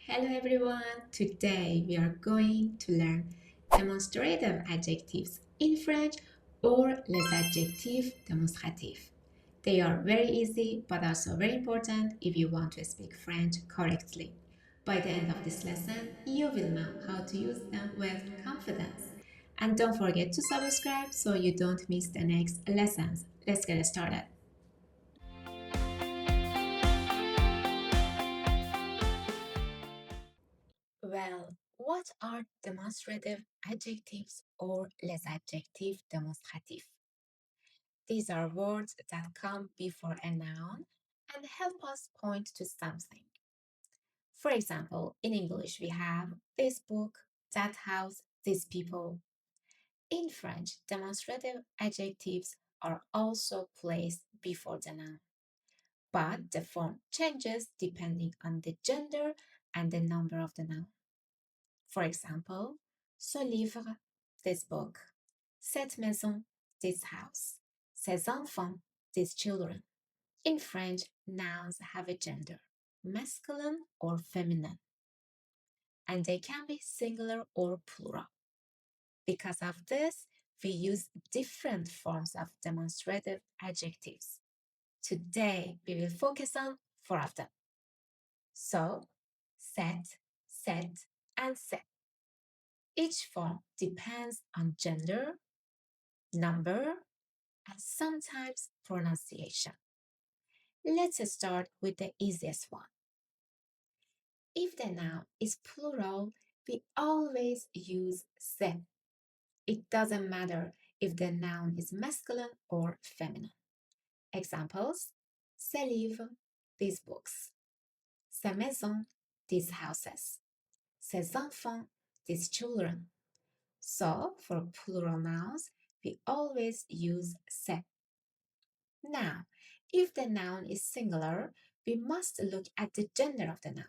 Hello everyone! Today we are going to learn demonstrative adjectives in French or les adjectifs démonstratifs. They are very easy but also very important if you want to speak French correctly. By the end of this lesson, you will know how to use them with confidence. And don't forget to subscribe so you don't miss the next lessons. Let's get started. Well, what are demonstrative adjectives or les adjectifs démonstratifs? These are words that come before a noun and help us point to something. For example, in English, we have this book, that house, these people. In French, demonstrative adjectives are also placed before the noun, but the form changes depending on the gender and the number of the noun. For example, ce livre, this book, cette maison, this house, ces enfants, these children. In French, nouns have a gender, masculine or feminine, and they can be singular or plural. Because of this, we use different forms of demonstrative adjectives. Today, we will focus on four of them. So, set, and set. Each form depends on gender, number, and sometimes pronunciation. Let's start with the easiest one. If the noun is plural, we always use se. It doesn't matter if the noun is masculine or feminine. Examples: ces livres, these books, ces maisons, these houses, ces enfants, these children. So, for plural nouns, we always use se. Now, if the noun is singular, we must look at the gender of the noun.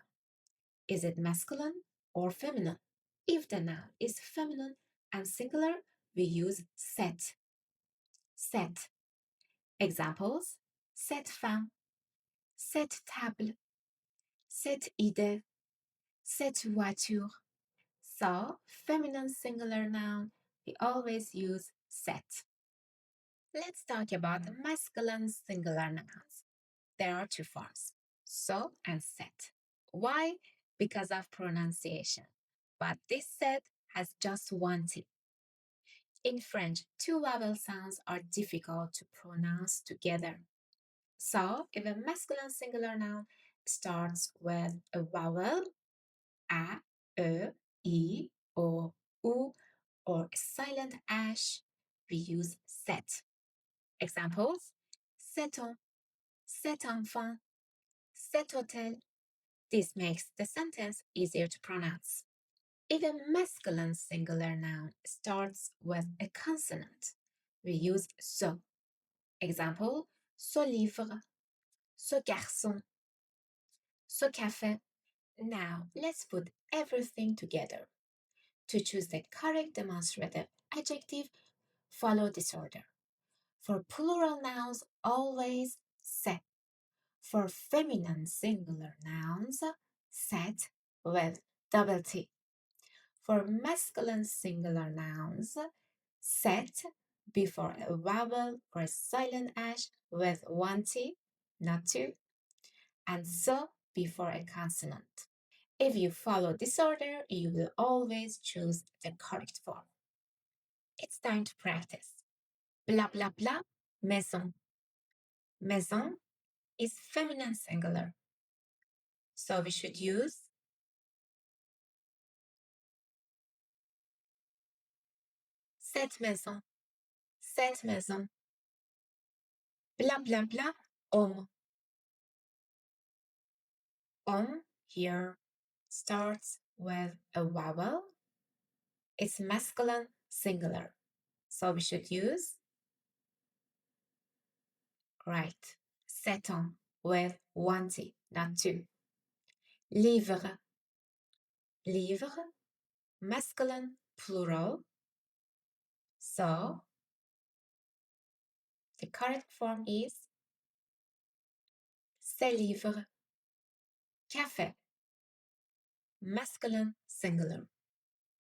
Is it masculine or feminine? If the noun is feminine and singular, we use cette. Cette. Examples: cette femme, cette table, cette idée, cette voiture. So, feminine singular noun, we always use cette. Let's talk about masculine singular nouns. There are two forms, so and set. Why? Because of pronunciation. But this set has just one T. In French, two vowel sounds are difficult to pronounce together. So, if a masculine singular noun starts with a vowel, a, e, I, o, u, or a silent ash, we use set. Examples: cet on, cet enfant, cet hôtel. This makes the sentence easier to pronounce. If a masculine singular noun starts with a consonant, we use ce. Example: ce livre, ce garçon, ce café. Now, let's put everything together. To choose the correct demonstrative adjective, follow this order. For plural nouns, always se. For feminine singular nouns, set with double T. For masculine singular nouns, set before a vowel or a silent ash with one T, not two, and so before a consonant. If you follow this order, you will always choose the correct form. It's time to practice. Blah blah blah, maison. Maison is feminine singular. So we should use cette maison, cette maison. Blah blah blah, homme. Homme here starts with a vowel. It's masculine singular. So we should use, right, cet homme with one T, not two. Livre, livre, masculine plural. So the correct form is ces livres. Café, masculine singular.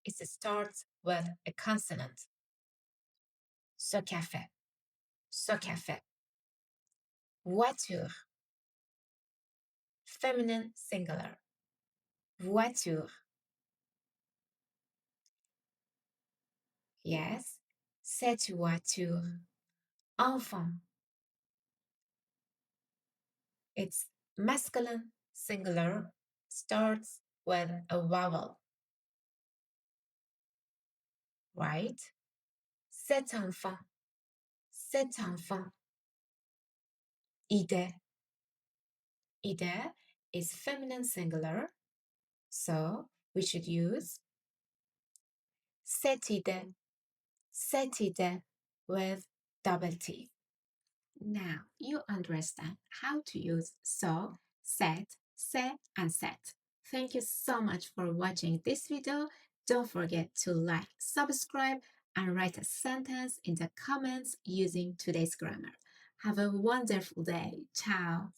It starts with a consonant. Ce café, ce café. Voiture, feminine singular. Voiture. Yes, cette voiture. Enfant. It's masculine singular, starts with a vowel, right? Cet enfant. Cet enfant. Idée. Idée is feminine singular, so we should use cette idée. Cette idée with double T. Now you understand how to use so, set, se, and set. Thank you so much for watching this video. Don't forget to like, subscribe, and write a sentence in the comments using today's grammar. Have a wonderful day. Ciao.